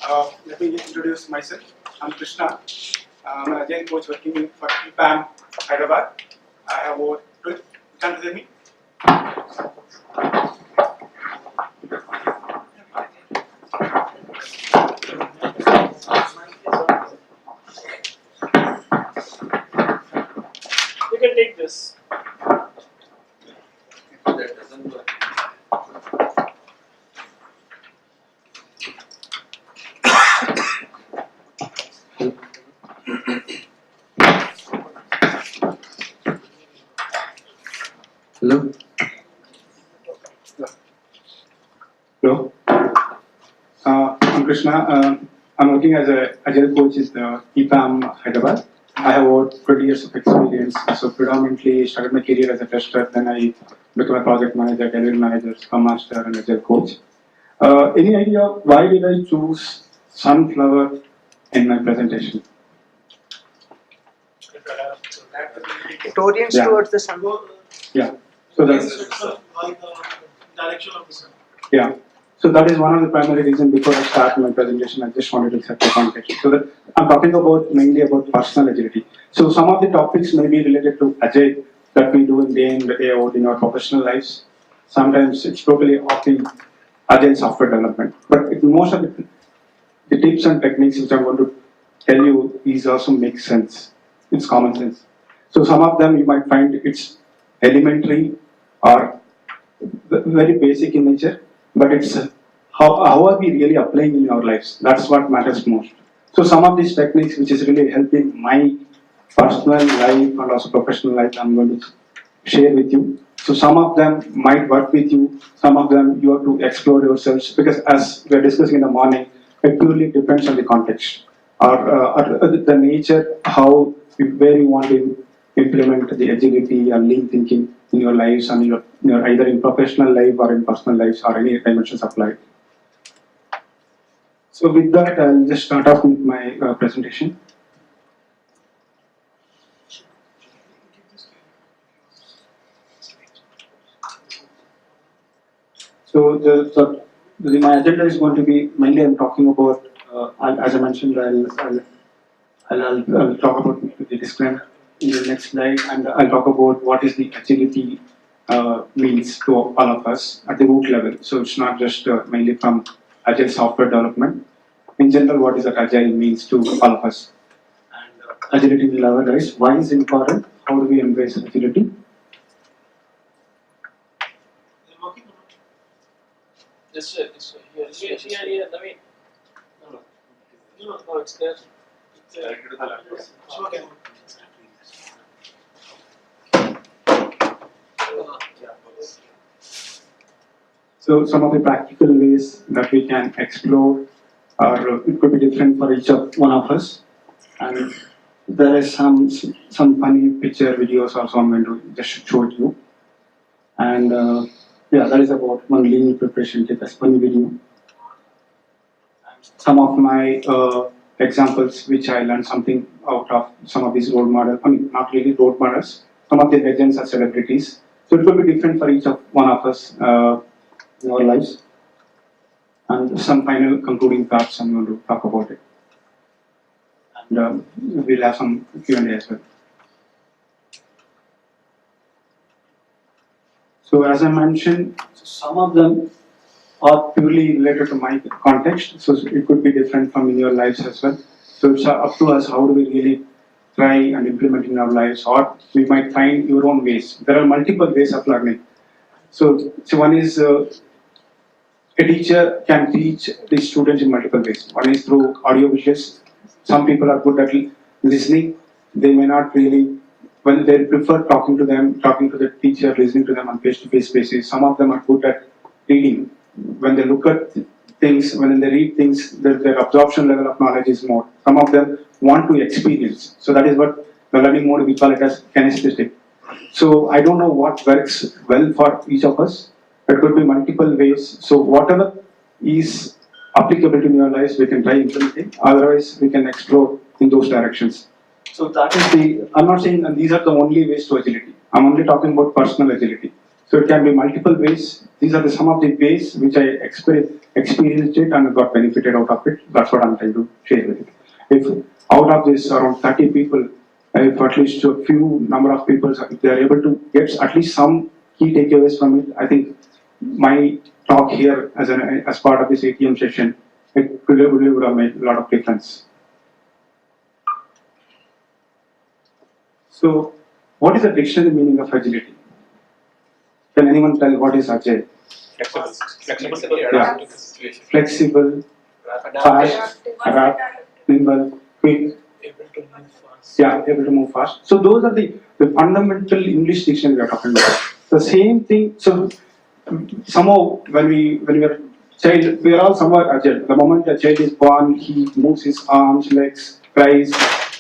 Let me introduce myself. I'm Krishna. I'm an Agile coach working for EPAM Hyderabad. I have over 12. Can you hear me? You can take this. That doesn't work. Hello. Hello. I'm Krishna. I'm working as an Agile coach in EPAM Hyderabad. I have over 20 years of experience. So predominantly started my career as a tester. Then I became a project manager, delivery manager, Scrum Master, and Agile coach. Any idea why did I choose sunflower in my presentation? It orients Yeah. towards the sun. Yeah. So that's Like the direction of the sun. yeah. So that is one of the primary reasons before I start my presentation. I just wanted to set the context. So that I'm talking about mainly about personal agility. So some of the topics may be related to Agile that we do in day in, day out in our professional lives. Sometimes it's totally off the Agile software development. But most of the tips and techniques which I'm going to tell you these also make sense. It's common sense. So some of them you might find it's elementary or very basic in nature, but it's how are we really applying in our lives? That's what matters most. So some of these techniques which is really helping my personal life and also professional life, I'm going to share with you. So some of them might work with you, some of them you have to explore yourselves because as we are discussing in the morning, it purely depends on the context or the nature, how where you want to implement the agility and lean thinking in your lives and your either in professional life or in personal lives or any dimensions applied. So with that, I'll just start off with my presentation. So my agenda is going to be mainly I'm talking about, as I mentioned, I'll talk about the disclaimer in the next slide, and I'll talk about what is the agility means to all of us at the root level. So it's not just mainly from agile software development. In general, what is that agile means to all of us? And agility level, right? Why is it important? How do we embrace agility? They're working on it. This way. Here. Let me. No, it's there. It's working. So some of the practical ways that we can explore, or it could be different for each of one of us. And there is some funny picture videos also I'm going to just show you. And yeah, that is about one lean preparation tip, as funny video. Some of my examples which I learned something out of some of these role models. I mean, not really role models. Some of the legends are celebrities. So it will be different for each of one of us in our lives. And some final concluding thoughts I'm going to talk about it. And we'll have some Q&A as well. So as I mentioned, some of them are purely related to my context, so it could be different from in your lives as well. So it's up to us how do we really try and implement in our lives, or we might find your own ways. There are multiple ways of learning. So one is a teacher can teach the students in multiple ways. One is through audio visuals. Some people are good at listening. They may not really, well, they prefer talking to the teacher, listening to them on face-to-face basis. Some of them are good at reading. When they look at things, when they read things, their absorption level of knowledge is more. Some of them want to experience. So that is what the learning mode, we call it as kinesthetic. So I don't know what works well for each of us. It could be multiple ways. So whatever is applicable in your lives, we can try implementing. Otherwise, we can explore in those directions. So that is I'm not saying these are the only ways to agility. I'm only talking about personal agility. So it can be multiple ways. These are some of the ways which I experienced it and got benefited out of it. That's what I'm trying to share with you. If out of this around 30 people, if at least a few number of people, if they are able to get at least some key takeaways from it, I think my talk here as part of this ATM session, it really would have made a lot of difference. So, what is the dictionary meaning of agility? Can anyone tell what is agile? Flexible, Yeah. adapting to the situation. Flexible, Adaptive, fast, adapt, nimble, quick. able to move fast. Yeah, able to move fast. So those are the fundamental English dictionary we are talking about. The same thing. So somehow when we are child, we are all somewhat agile. The moment a child is born, he moves his arms, legs, cries,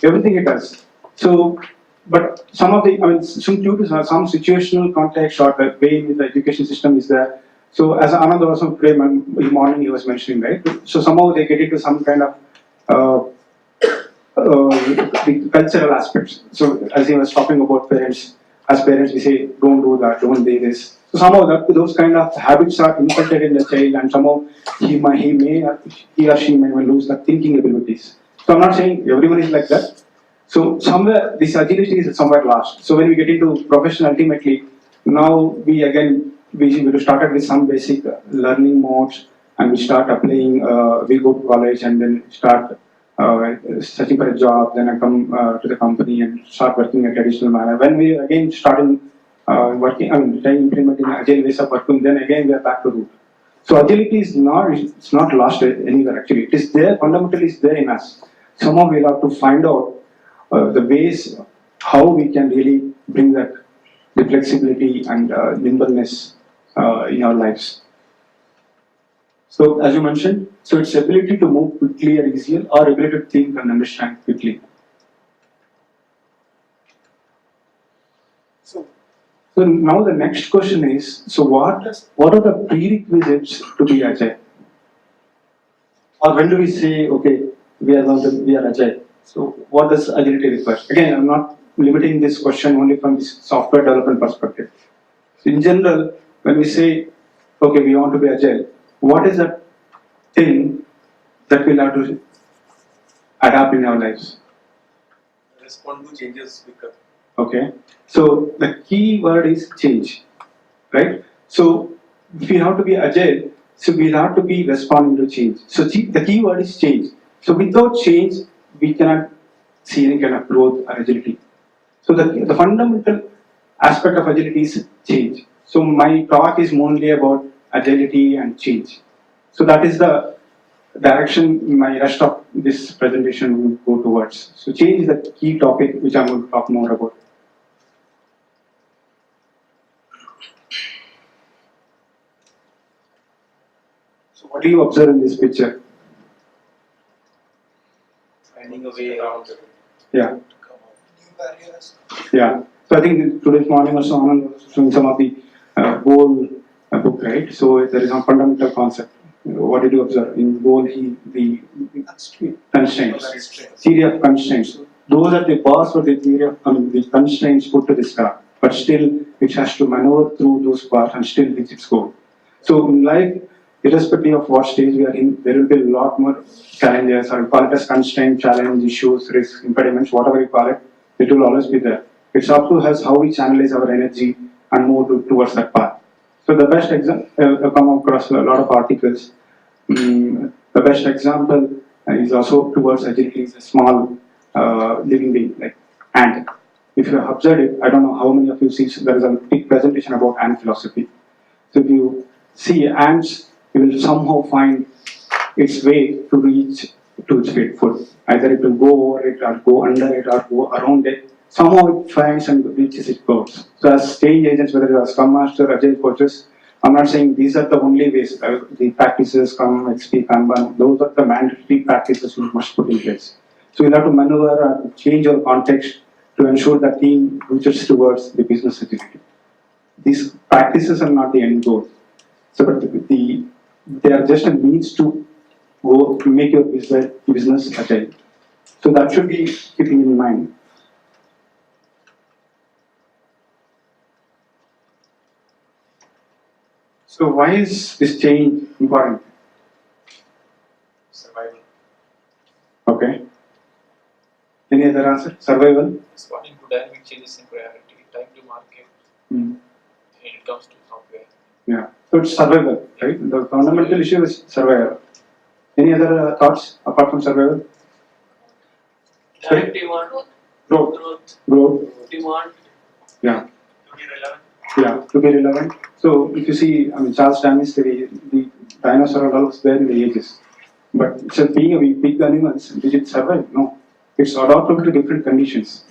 everything he does. So, but some of the, I mean, due to some situational context or the way the education system is there. So as Anand also today morning he was mentioning, right? So somehow they get into some kind of the cultural aspects. So as he was talking about parents, as parents we say, don't do that, don't do this. So somehow those kind of habits are inculcated in the child, and somehow he or she may lose the thinking abilities. So I'm not saying everyone is like that. So somewhere this agility is somewhere lost. So when we get into profession, ultimately, now we started with some basic learning modes, and we start applying. We go to college and then start searching for a job. Then I come to the company and start working in a traditional manner. When we again starting working, I mean, implementing agile ways of working, then again we are back to root. So agility is not lost anywhere actually. It is there, fundamentally it's there in us. Somehow we'll have to find out the ways how we can really bring that the flexibility and nimbleness in our lives. So as you mentioned, so it's ability to move quickly and easier, or ability to think and understand quickly. So now the next question is, so what are the prerequisites to be agile? Or when do we say, okay, we are agile? So what does agility require? Again, I'm not limiting this question only from this software development perspective. So in general, when we say, okay, we want to be agile, what is that thing that we'll have to adapt in our lives? Respond to changes quicker. Okay, so the key word is change, right? So if we have to be agile, so we'll have to be responding to change. So the key word is change. So without change, we cannot see any kind of growth or agility. So the fundamental aspect of agility is change. So my talk is mainly about agility and change. So that is the direction my rest of this presentation will go towards. So change is the key topic which I'm going to talk more about. So what do you observe in this picture? Finding a way around it. Yeah. To come out. New barriers. Yeah. So I think today's morning also Anand was showing some of the goal book, right? So there is a fundamental concept. What did you observe in goal? The constraints, theory of constraints. Those are the bars for the theory of the constraints put to this car, but still it has to maneuver through those bars and still reach its goal. So in life, irrespective of what stage we are in, there will be a lot more challenges, or we call it as constraint, challenge, issues, risks, impediments, whatever you call it, it will always be there. It's up to us how we channelize our energy and move towards that path. So the best example, I've come across a lot of articles. The best example is also towards agility is a small living being, like ant. If you have observed it, I don't know how many of you see, there is a big presentation about ant philosophy. So if you see ants, you will somehow find its way to reach to its food. Either it will go over it, or go under it, or go around it. Somehow it finds and reaches its goals. So as change agents, whether you are Scrum Master, Agile coaches, I'm not saying these are the only ways. The practices, Scrum, XP, Kanban, those are the mandatory practices you must put in place. So you'll have to maneuver and change your context to ensure the team reaches towards the business agility. These practices are not the end goal. So but they are just a means to go to make your business agile. So that should be keeping in mind. So why is this change important? Survival. Okay. Any other answer? Survival? Responding to dynamic changes in priority, time to market, Hmm. when it comes to software. Yeah. So it's survival, right? The fundamental issue is survival. Any other thoughts apart from survival? Sorry? Demand, Growth. growth, demand, Yeah. to be relevant. Yeah. To be relevant. So if you see, I mean, Charles Darwin's theory, the dinosaur was there in the ages. But so being a big animals, did it survive? No. It's adaptable to different conditions.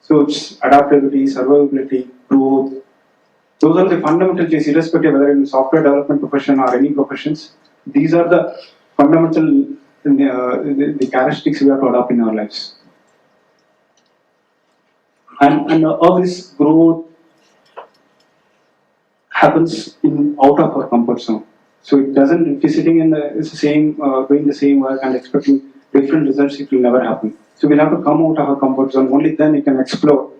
So it's adaptability, survivability, growth. Those are the fundamental changes, irrespective whether in software development profession or any professions. These are the fundamental the characteristics we have to adopt in our lives. And all this growth happens out of our comfort zone. So it doesn't, if you're sitting in the same, doing the same work and expecting different results, it will never happen. So we'll have to come out of our comfort zone. Only then you can explore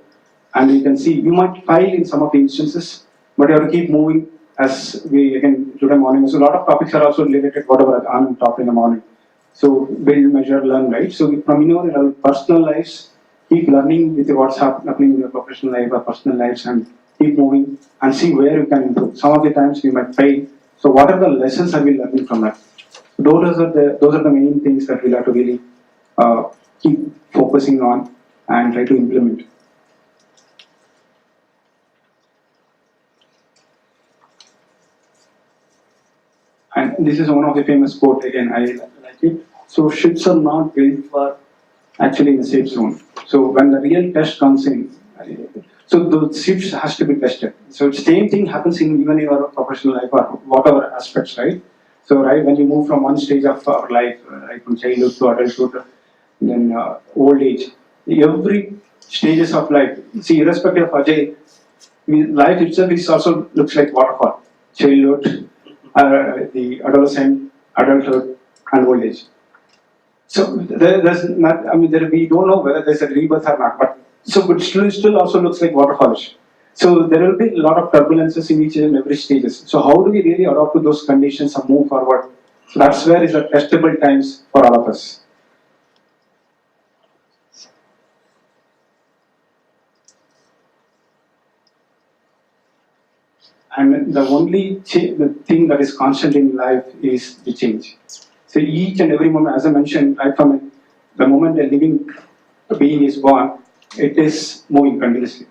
and you can see. You might fail in some of the instances, but you have to keep moving. As we again today morning, so a lot of topics are also related to whatever I'm talking in the morning. So build, measure, learn, right? So from your personal lives, keep learning with what's happening in your professional life or personal lives, and keep moving and see where you can improve. Some of the times we might fail. So what are the lessons are we learning from that? Those are the main things that we'll have to really keep focusing on and try to implement. And this is one of the famous quote again. I like it. So ships are not built for actually in a safe zone. So when the real test comes in, so the ships has to be tested. So same thing happens in even your professional life or whatever aspects, right? So right when you move from one stage of our life, right from childhood to adulthood, then old age, every stages of life. See, irrespective of Ajay, life itself is also looks like waterfall. Childhood, the adolescent, adulthood, and old age. So there's not. I mean, we don't know whether there's a rebirth or not. But so, but still also looks like waterfallish. So there will be a lot of turbulences in each and every stages. So how do we really adapt to those conditions and move forward? So that's where is the testable times for all of us. And the only the thing that is constant in life is the change. So each and every moment, as I mentioned, right from it, the moment a living being is born, it is moving continuously.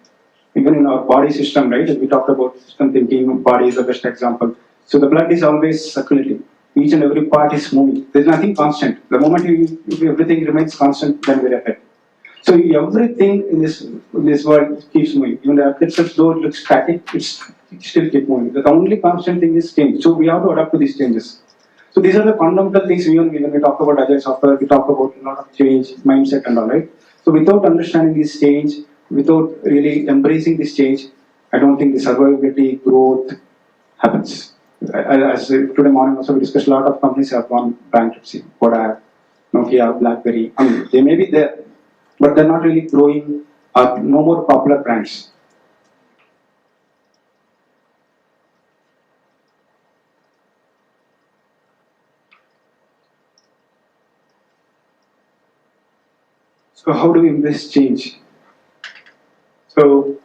Even in our body system, right? We talked about system thinking, body is the best example. So the blood is always circulating. Each and every part is moving. There's nothing constant. The moment if everything remains constant, then we're ahead. So everything in this world keeps moving. Even the earth itself, though it looks static, it still keeps moving. The only constant thing is change. So we have to adapt to these changes. So these are the fundamental things when we talk about agile software, we talk about a lot of change, mindset and all, right? So without understanding this change, without really embracing this change, I don't think the survivability, growth happens. As today morning also we discussed, a lot of companies have gone bankruptcy. Kodak, Nokia, BlackBerry. I mean, they may be there, but they're not really growing. No more popular brands. So how do we embrace change? So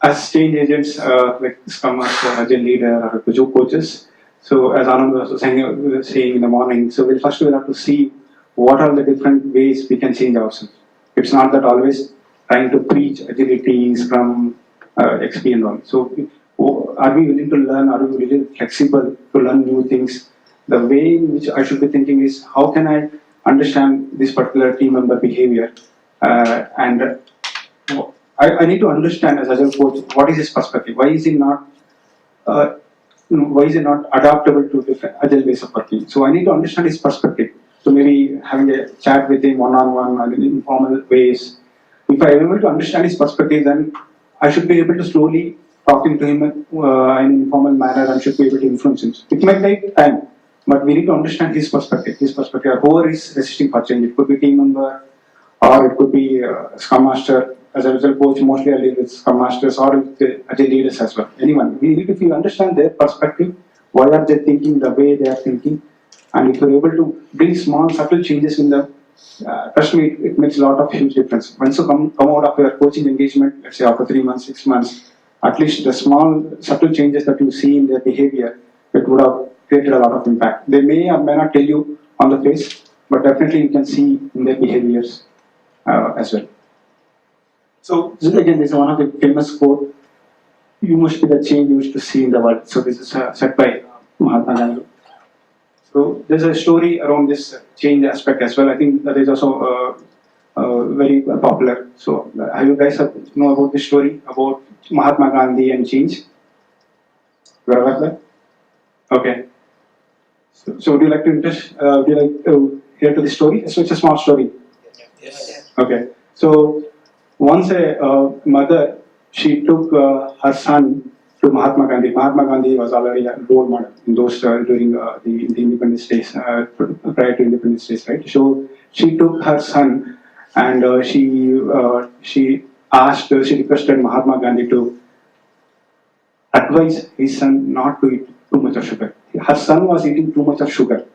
as change agents, like Scrum Master, Agile leader, or Agile coaches. So as Anand was also saying in the morning, so we'll have to see what are the different ways we can change ourselves. It's not that always trying to preach agility, Scrum, XP and all. So are we willing to learn? Are we really flexible to learn new things? The way in which I should be thinking is how can I understand this particular team member behavior and I need to understand as Agile coach what is his perspective. Why is he not uh, why is he not adaptable to different Agile ways of working? So I need to understand his perspective. So maybe having a chat with him one-on-one or in informal ways. If I am able to understand his perspective, then I should be able to slowly talking to him in an informal manner and should be able to influence him. It might take time, but we need to understand his perspective, or whoever is resisting for change. It could be team member or it could be Scrum Master. As a result, coach mostly I deal with Scrum Masters or with the Agile leaders as well. Anyone. If you understand their perspective, why are they thinking the way they are thinking, and if you're able to bring small subtle changes in them, trust me, it makes a lot of huge difference. Once you come out of your coaching engagement, let's say after 3 months, 6 months, at least the small subtle changes that you see in their behavior, it would have created a lot of impact. They may or may not tell you on the face, but definitely you can see in their behaviors as well. So this again is one of the famous quote. You must be the change you wish to see in the world. So this is said by Mahatma Gandhi. So there's a story around this change aspect as well. I think that is also very popular. So have you guys know about this story about Mahatma Gandhi and change? You are aware of that? Okay. So would you like to would you like to hear to the story? So it's a small story. Yes. Okay. So once a mother, she took her son to Mahatma Gandhi. Mahatma Gandhi was already a role model in those during the independence days, prior to independence days, right? So she took her son and she requested Mahatma Gandhi to advise his son not to eat too much of sugar. Her son was eating too much of sugar.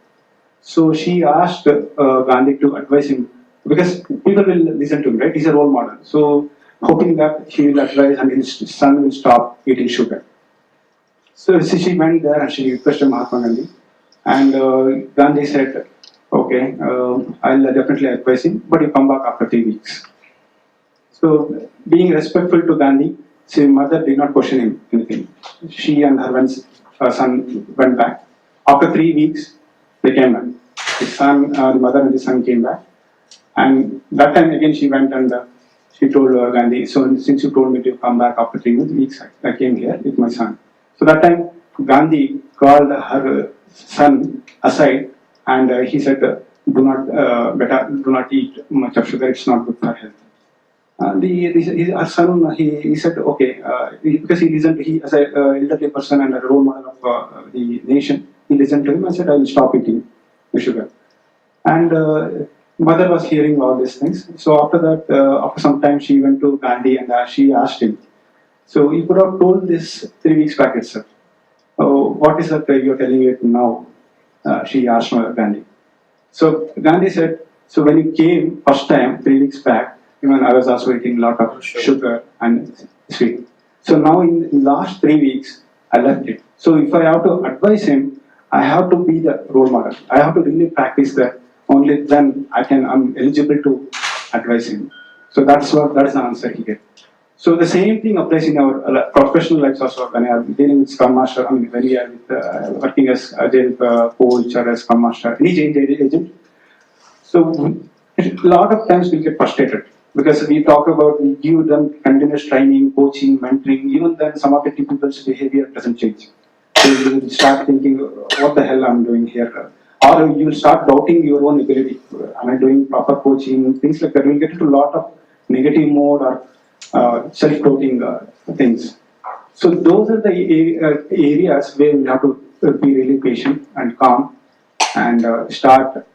So she asked Gandhi to advise him because people will listen to him, right? He's a role model. So hoping that he will advise and his son will stop eating sugar. So she went there and she requested Mahatma Gandhi. And Gandhi said, okay, I'll definitely advise him, but you come back after 3 weeks. So being respectful to Gandhi, his mother did not question him anything. She and her son went back. After 3 weeks, they came back. The mother and the son came back. And that time again she went and she told Gandhi, so since you told me to come back after 3 weeks, I came here with my son. So that time Gandhi called her son aside and he said, do not eat much of sugar, it's not good for health. Her son, he said, okay, because he listened, he as an elderly person and a role model of the nation, he listened to him and said, I will stop eating the sugar. And mother was hearing all these things. So after that, after some time, she went to Gandhi and she asked him. So he could have told this 3 weeks back itself. What is that you are telling it now? She asked Gandhi. So Gandhi said, so when you came first time, 3 weeks back, even I was also eating a lot of sugar and sweet. So now in the last 3 weeks, I left it. So if I have to advise him, I have to be the role model. I have to really practice that. Only then I'm eligible to advise him. So that is the answer he gave. So the same thing applies in our professional lives also. When I am dealing with Scrum Master, when we are working as Agile coach or as Scrum Master, any change agent. So a lot of times we get frustrated because we give them continuous training, coaching, mentoring. Even then, some of the people's behavior doesn't change. So you will start thinking, what the hell I'm doing here? Or you will start doubting your own ability. Am I doing proper coaching? Things like that. You will get into a lot of negative mode or self-doubting things. So those are the areas where we have to be really patient and calm and start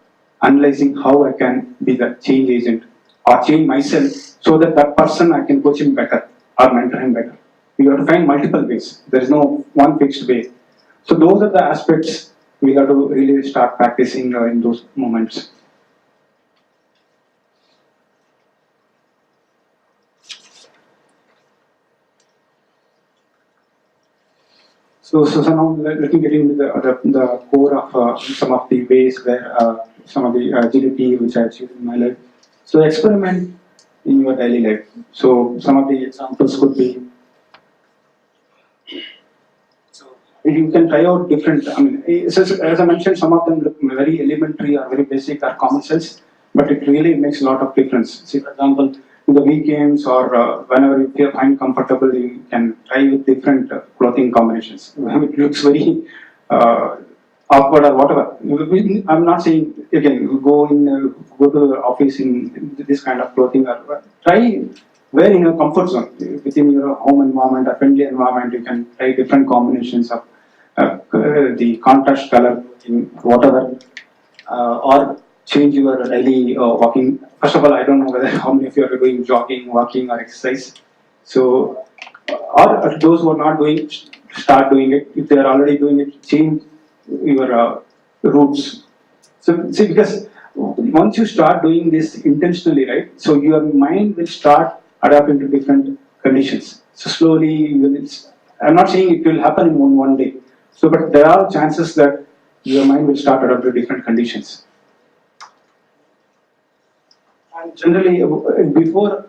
analyzing how I can be the change agent or change myself so that that person I can coach him better or mentor him better. You have to find multiple ways. There is no one fixed way. So those are the aspects we have to really start practicing in those moments. So now let me get into the core of some of the ways where some of the agility which I achieved in my life. So experiment in your daily life. So some of the examples could be, so you can try out different, as I mentioned, some of them look very elementary or very basic or common sense, but it really makes a lot of difference. See, for example, in the weekends or whenever you find comfortable, you can try with different clothing combinations. It looks very awkward or whatever. I'm not saying again go to the office in this kind of clothing or try wear in your comfort zone within your home environment, a friendly environment. You can try different combinations of the contrast color clothing, whatever, or change your daily walking. First of all, I don't know whether how many of you are doing jogging, walking, or exercise. So, or those who are not doing, start doing it. If they are already doing it, change your routes. So, see, because once you start doing this intentionally, right? So your mind will start adapting to different conditions. So slowly, you will, I'm not saying it will happen in one day. So, but there are chances that your mind will start adapting to different conditions. And generally, before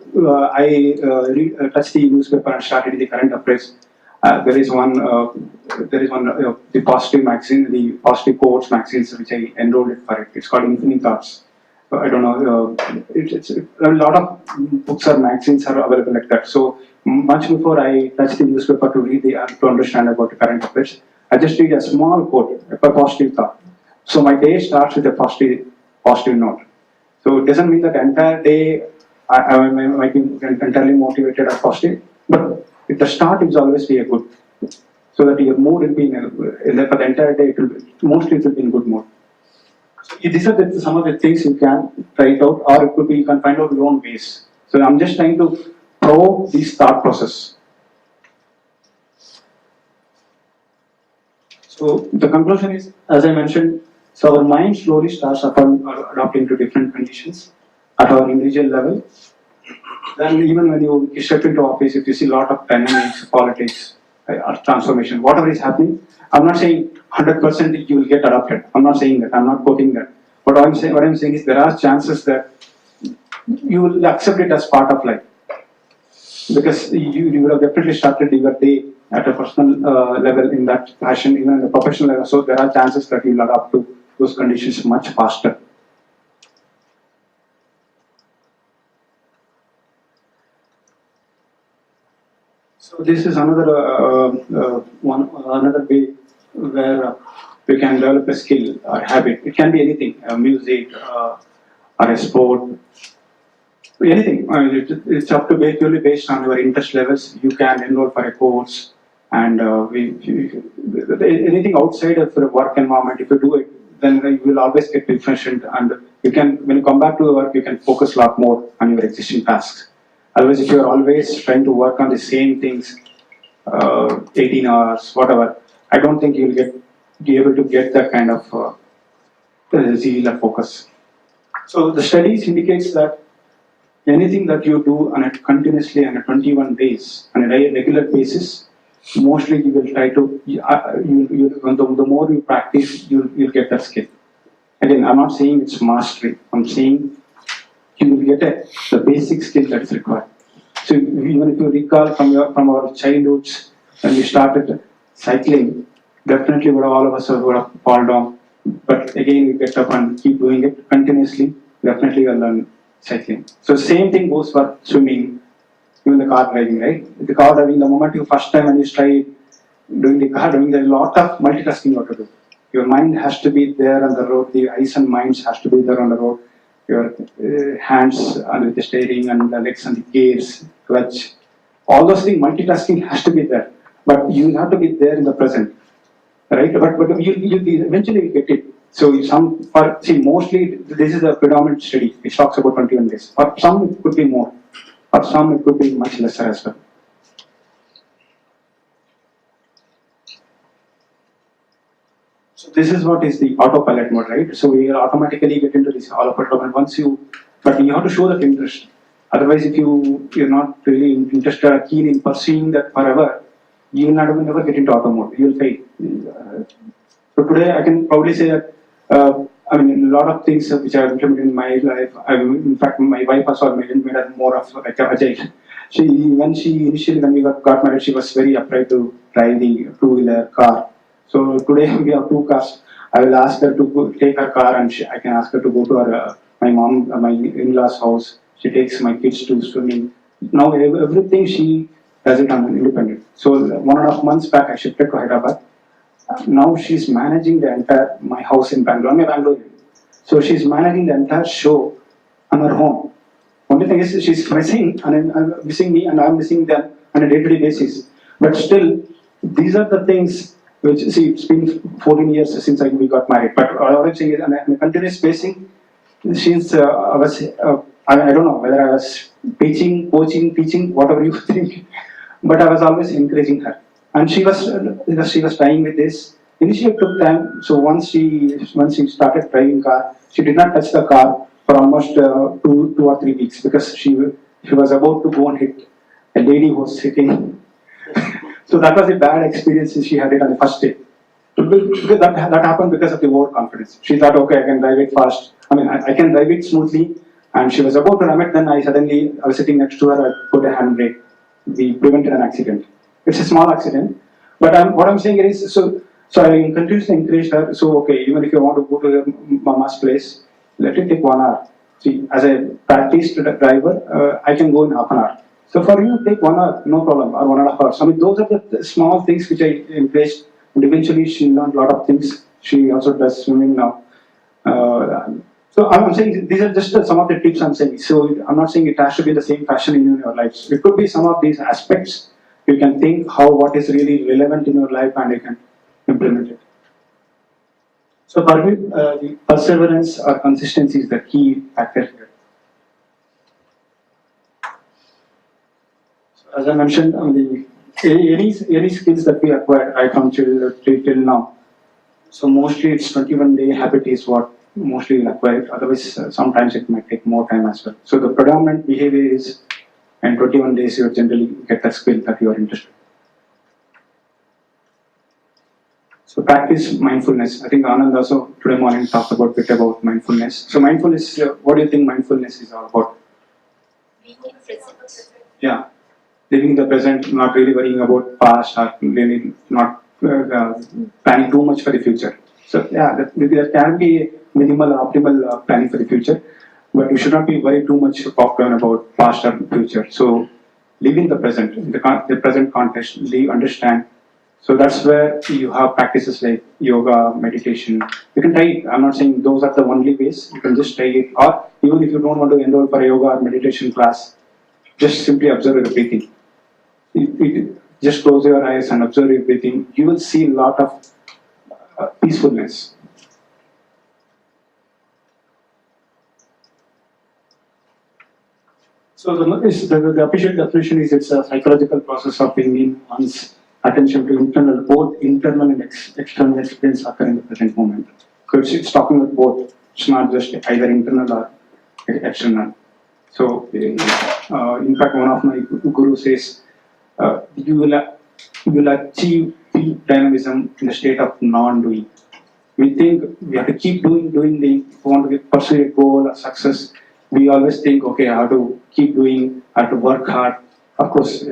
touched the newspaper and started the current affairs, there is one, the positive magazine, the positive quotes magazines which I enrolled it for it. It's called Infinite Thoughts. I don't know. It's a lot of books or magazines are available like that. So much before I touched the newspaper to read the to understand about the current affairs, I just read a small quote, a positive thought. So my day starts with a positive note. So it doesn't mean that entire day I might be entirely motivated or positive, but at the start it will always be a good, so that your mood will be for the entire day. Mostly it will be in good mood. So these are some of the things you can try it out, or it could be you can find out your own ways. So I'm just trying to probe this thought process. So the conclusion is, as I mentioned, so our mind slowly starts adapting to different conditions at our individual level. Then even when you step into office, if you see a lot of dynamics, politics, or transformation, whatever is happening, I'm not saying 100% you will get adapted. I'm not saying that. I'm not quoting that. But what I'm saying is there are chances that you will accept it as part of life. Because you would have definitely started your day at a personal level in that fashion, even in the professional level. So there are chances that you'll adapt to those conditions much faster. So this is another another way where we can develop a skill or habit. It can be anything, music or a sport, anything. It's up to purely based on your interest levels. You can enroll for a course, and anything outside of the work environment. If you do it, then you will always get efficient, and you can, when you come back to work, you can focus a lot more on your existing tasks. Otherwise, if you are always trying to work on the same things, 18 hours, whatever, I don't think you'll be able to get that kind of zeal or focus. So the studies indicates that anything that you do on a continuously on a 21 days on a regular basis, mostly you will try to the more you practice, you'll get that skill. Again, I'm not saying it's mastery. I'm saying you will get the basic skill that's required. So even if you recall from our childhoods when we started cycling, definitely all of us would have fallen down. But again, we get up and keep doing it continuously. Definitely, you'll learn cycling. So same thing goes for swimming, even the car driving, right? The car driving, the moment you first time when you try doing the car driving, there's a lot of multitasking you have to do. Your mind has to be there on the road. The eyes and minds has to be there on the road. Your hands under the steering and the legs and the gears, clutch, all those things, multitasking has to be there. But you have to be there in the present, right? But you eventually get it. So mostly this is a predominant study. It talks about 21 days. For some it could be more. For some it could be much lesser as well. So this is what is the autopilot mode, right? So we automatically get into this autopilot mode but you have to show that interest. Otherwise, if you're not really interested or keen in pursuing that forever, you will never get into auto mode. You will fail. So today I can proudly say that a lot of things which I have implemented in my life. In fact, my wife also made us more of like agile. When we got married, she was very afraid to drive the two-wheeler car. So today we have two cars. I will ask her to take her car, and I can ask her to go to my in-laws' house. She takes my kids to swimming. Now everything she does it on independent. So 1.5 months back, I shifted to Hyderabad. Now she's managing my house in Bangalore. I'm a Bangalorean. So she's managing the entire show on her own. Only thing is she's missing, and I'm missing me, and I'm missing them on a day-to-day basis. But still, these are the things which, it's been 14 years since we got married. But all I'm saying is, on a continuous basis, Since I don't know whether I was teaching, coaching, teaching, whatever you think, but I was always encouraging her. And she was trying with this. Initially it took time. So once she started driving car, she did not touch the car for almost 2 or 3 weeks because she was about to go and hit a lady who was sitting. So that was a bad experience she had it on the first day. Because that happened because of the overconfidence. She thought, okay, I can drive it fast. I can drive it smoothly. And she was about to ram it, then I was sitting next to her, I put a handbrake. We prevented an accident. It's a small accident. But what I'm saying is, so I continuously encouraged her, so okay, even if you want to go to your mama's place, let it take 1 hour. See, as a practiced driver, I can go in half an hour. So for you, take 1 hour, no problem, or 1.5 hours. Those are the small things which I encouraged. And eventually, she learned a lot of things. She also does swimming now. So I'm saying these are just some of the tips I'm saying. So I'm not saying it has to be the same fashion in your lives. It could be some of these aspects. You can think how what is really relevant in your life and you can implement it. So for me, the perseverance or consistency is the key factor here. So as I mentioned, any skills that we acquire right from till now. So mostly it's 21-day habit is what mostly will acquire. Otherwise, sometimes it might take more time as well. So the predominant behavior is, in 21 days you generally get that skill that you are interested in. So practice mindfulness. I think Anand also today morning talked a bit about mindfulness. So mindfulness, what do you think mindfulness is all about? Being present. Yeah, living the present, not really worrying about past, or really not planning too much for the future. So yeah, there can be minimal, optimal planning for the future, but you should not be worried too much popcorn about past or future. So live in the present, in the present context, understand. So that's where you have practices like yoga, meditation. You can try it. I'm not saying those are the only ways. You can just try it. Or even if you don't want to enroll for a yoga or meditation class, just simply observe your breathing. Just close your eyes and observe your breathing. You will see a lot of peacefulness. So the official definition is it's a psychological process of bringing one's attention to both internal and external experience occur in the present moment. So it's talking about both. It's not just either internal or external. So in fact, one of my gurus says, you will achieve peak dynamism in the state of non-doing. We think we have to keep doing. If we want to pursue a goal or success, we always think, okay, I have to keep doing, I have to work hard. Of course,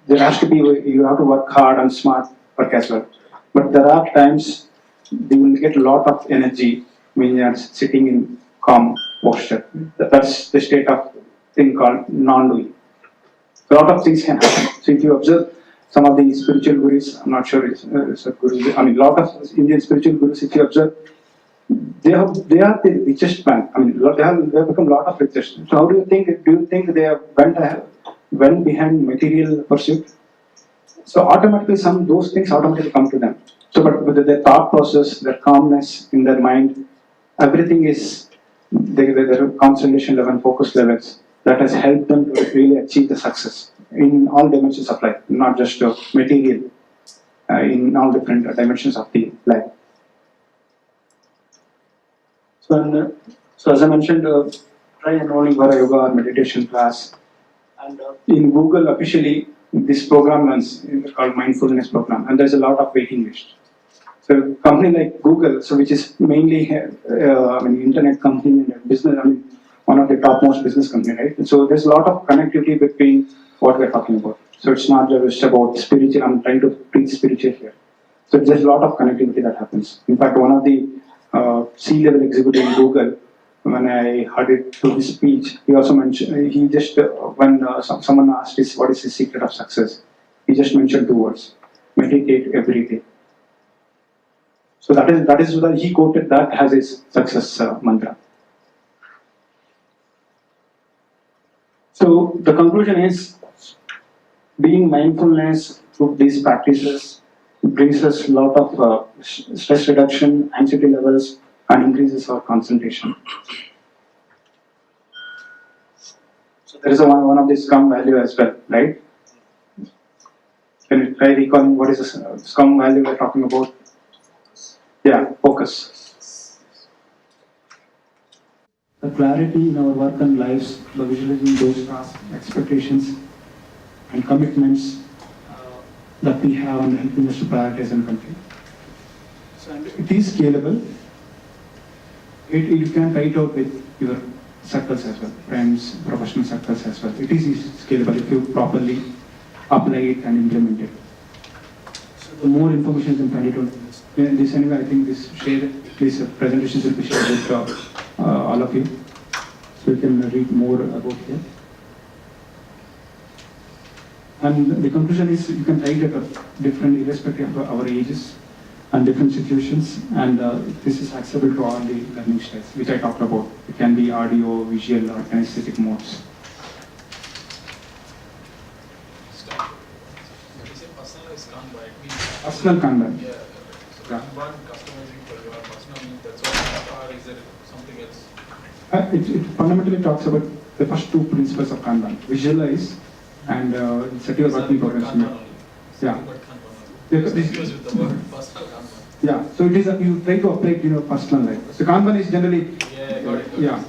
there has to be, you have to work hard and smart work as well. But there are times you will get a lot of energy when you are sitting in calm posture. That's the state of thing called non-doing. A lot of things can happen. So if you observe some of the spiritual gurus, I'm not sure it's a guru, a lot of Indian spiritual gurus, if you observe, they are the richest man. They have become a lot of richest. So how do you think they have went behind material pursuit? So automatically those things automatically come to them. So but with their thought process, their calmness in their mind, everything is their concentration level, focus levels that has helped them to really achieve the success in all dimensions of life, not just material, in all different dimensions of the life. So as I mentioned, try enrolling for a yoga or meditation class. And in Google, officially, this program runs called mindfulness program, and there's a lot of waiting list. So a company like Google, so which is mainly internet company and business, one of the topmost business company, right? So there's a lot of connectivity between what we're talking about. So it's not just about spiritual. I'm trying to preach spiritual here. So there's a lot of connectivity that happens. In fact, one of the C-level executive in Google, when I heard it to his speech, he also mentioned, he just, when someone asked what is the secret of success, he just mentioned 2 words: meditate every day. So that is what he quoted that as his success mantra. So the conclusion is, being mindfulness through these practices brings us a lot of stress reduction, anxiety levels, and increases our concentration. there is one of the Scrum value as well, right? Can you try recalling what is the Scrum value we're talking about? Yeah, focus. The clarity in our work and lives, the visualizing those tasks, expectations, and commitments that we have and helping us to prioritize and complete. So and it is scalable. You can try it out with your circles as well, friends, professional circles as well. It is scalable if you properly apply it and implement it. So the more information you can find it on this anyway, I think this presentation will be shared with all of you. So you can read more about it. And the conclusion is you can write at different, irrespective of our ages and different situations, and this is accessible to all the learning styles, which I talked about. It can be audio, visual, or kinesthetic modes. Personal Kanban. Yeah. So Kanban customizing for your personal needs, that's all, or is it something else? It fundamentally talks about the first two principles of Kanban: visualize and set your working progress. Yeah. Use with the word personal Kanban. Yeah. So it is you try to apply it in your personal life. So Kanban is generally Got it. yeah.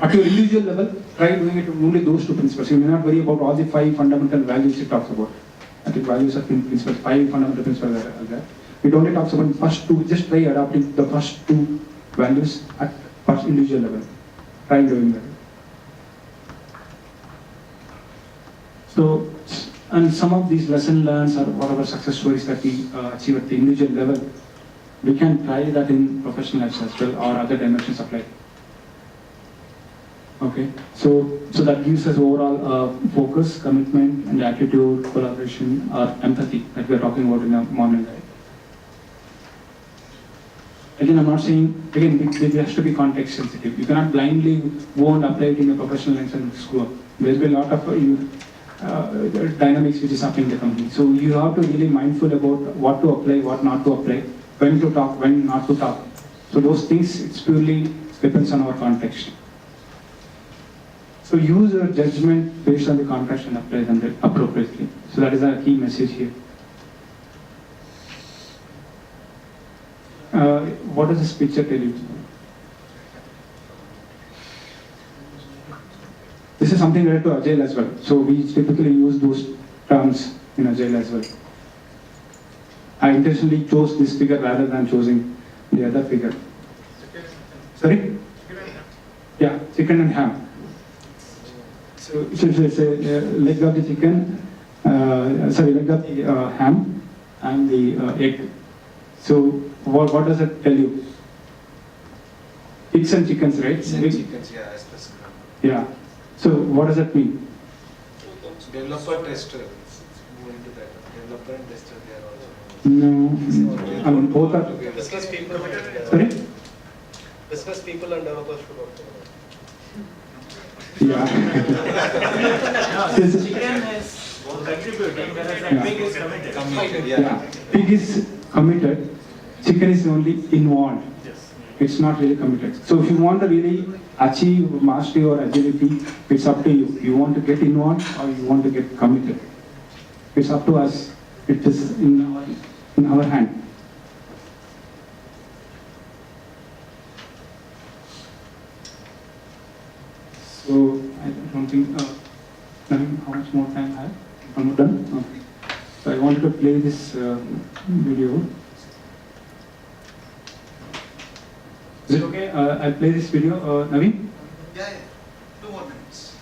At your individual level, try doing it only those two principles. You may not worry about all the 5 fundamental values it talks about. I think values are principles, 5 fundamental principles are there. It only talks about the first 2. Just try adopting the first 2 values at first individual level. Try doing that. So, and some of these lesson learns or whatever success stories that we achieve at the individual level, we can try that in professional lives as well or other dimensions of life. Okay, so that gives us overall focus, commitment, and attitude, collaboration, or empathy that we are talking about in the morning life. Again, I'm not saying, again, it has to be context sensitive. You cannot blindly go and apply it in your professional life and screw up. There's been a lot of dynamics which is happening in the company. So you have to really mindful about what to apply, what not to apply, when to talk, when not to talk. So those things, it's purely depends on our context. So use your judgment based on the context and apply them appropriately. So that is our key message here. What does this picture tell you? This is something related to Agile as well. So we typically use those terms in Agile as well. I intentionally chose this figure rather than choosing the other figure. Sorry? Yeah, chicken and ham. So it's a leg of the chicken, leg of the ham and the egg. So what does it tell you? Pigs and chickens, right? Pigs and chickens, yeah, especially. Yeah. So what does that mean? Developer, tester. Move into that. Developer and tester, they are also. No, I mean both are. Business people. Sorry? Business people and developers should work together. Yeah. Chicken is contributing, whereas a pig is committed. Yeah. Pig is committed. Chicken is only involved. Yes. It's not really committed. So if you want to really achieve mastery or agility, it's up to you. You want to get involved or you want to get committed. It's up to us. It is in our hand. So I don't think, how much more time I have? I'm done? Okay. So I wanted to play this video. Is it okay? I'll play this video. Naveen? Yeah, 2 more minutes.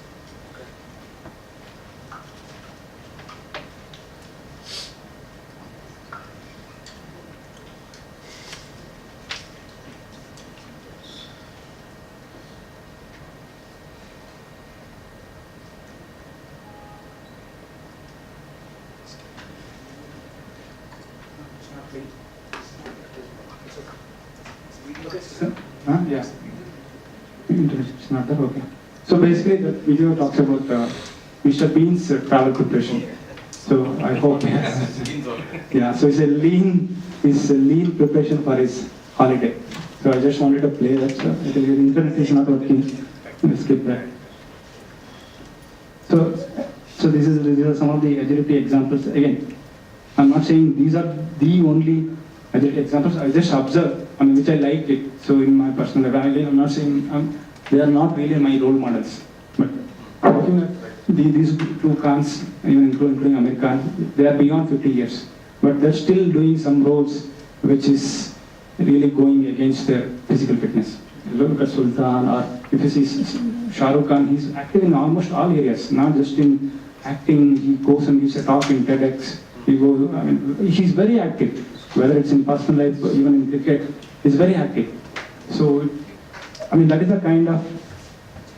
Yeah. Internet is not there, okay. So basically the video talks about Mr. Bean's travel preparation. So I hope, yeah, so it's a lean preparation for his holiday. So I just wanted to play that. So I think the internet is not working. Let's skip that. So, these are some of the agility examples. Again, I'm not saying these are the only agility examples. I just observe, which I liked it. So in my personal evaluation, I'm not saying they are not really my role models. But looking at these two cons, even including American, they are beyond 50 years. But they're still doing some roles which is really going against their physical fitness. Look at Sultan, or if you see Shah Rukh Khan, he's active in almost all areas, not just in acting. He goes and gives a talk in TEDx. He's very active, whether it's in personal life or even in cricket, he's very active. So, that is the kind of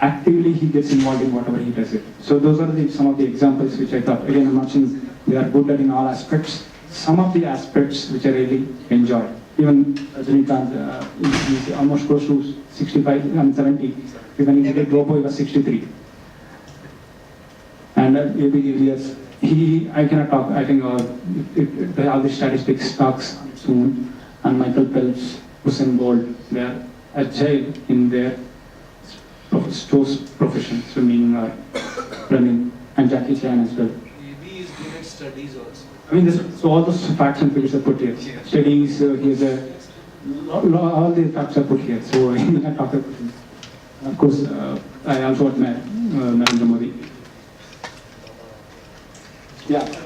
actively he gets involved in whatever he does it. So those are some of the examples which I thought, again, I'm not saying they are good at in all aspects. Some of the aspects which I really enjoy. Even Rajinikanth, he's almost close to 65 and 70. When he did Robo, he was 63. And A.B. de Villiers, I cannot talk, I think all the statistics talks soon. And Michael Phelps, Usain Bolt, they are agile in their profession, swimming or running, and Jackie Chan as well. Maybe is good at studies also. So all those facts and figures are put here. Studies, all the facts are put here. So we can talk about it. Of course, I also admire Narendra Modi. Yeah.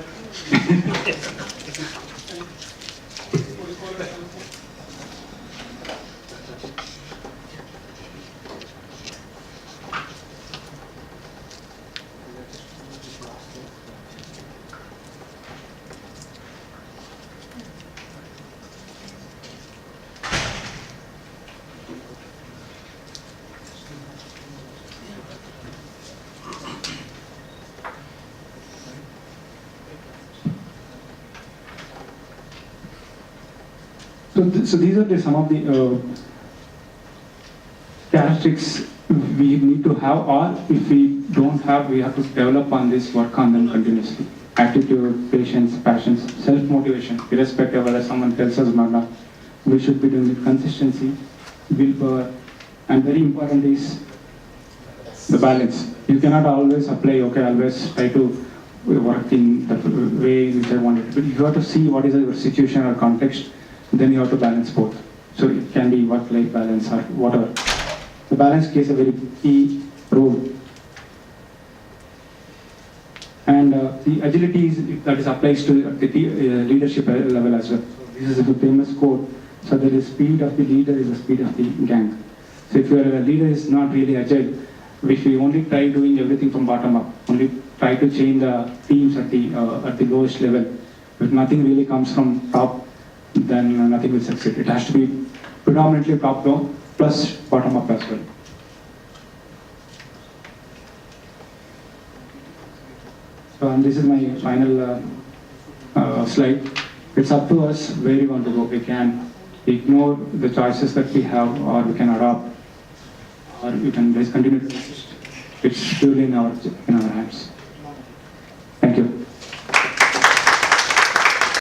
So these are some of the characteristics we need to have, or if we don't have, we have to develop on this, work on them continuously. Attitude, patience, passion, self-motivation, irrespective of whether someone tells us or not, we should be doing it. Consistency, willpower, and very important is the balance. You cannot always apply, always try to work in the way which I want it. But you have to see what is your situation or context, then you have to balance both. So it can be work-life balance or whatever. The balance plays a very key role. And the agility that is applies to the leadership level as well. So this is a famous quote. So that the speed of the leader is the speed of the gang. So if your leader is not really agile, if we only try doing everything from bottom up, only try to change the teams at the lowest level, if nothing really comes from top, then nothing will succeed. It has to be predominantly top down plus bottom up as well. So and this is my final slide. It's up to us where we want to go. We can ignore the choices that we have, or we can adopt, or we can just continue to resist. It's purely in our hands.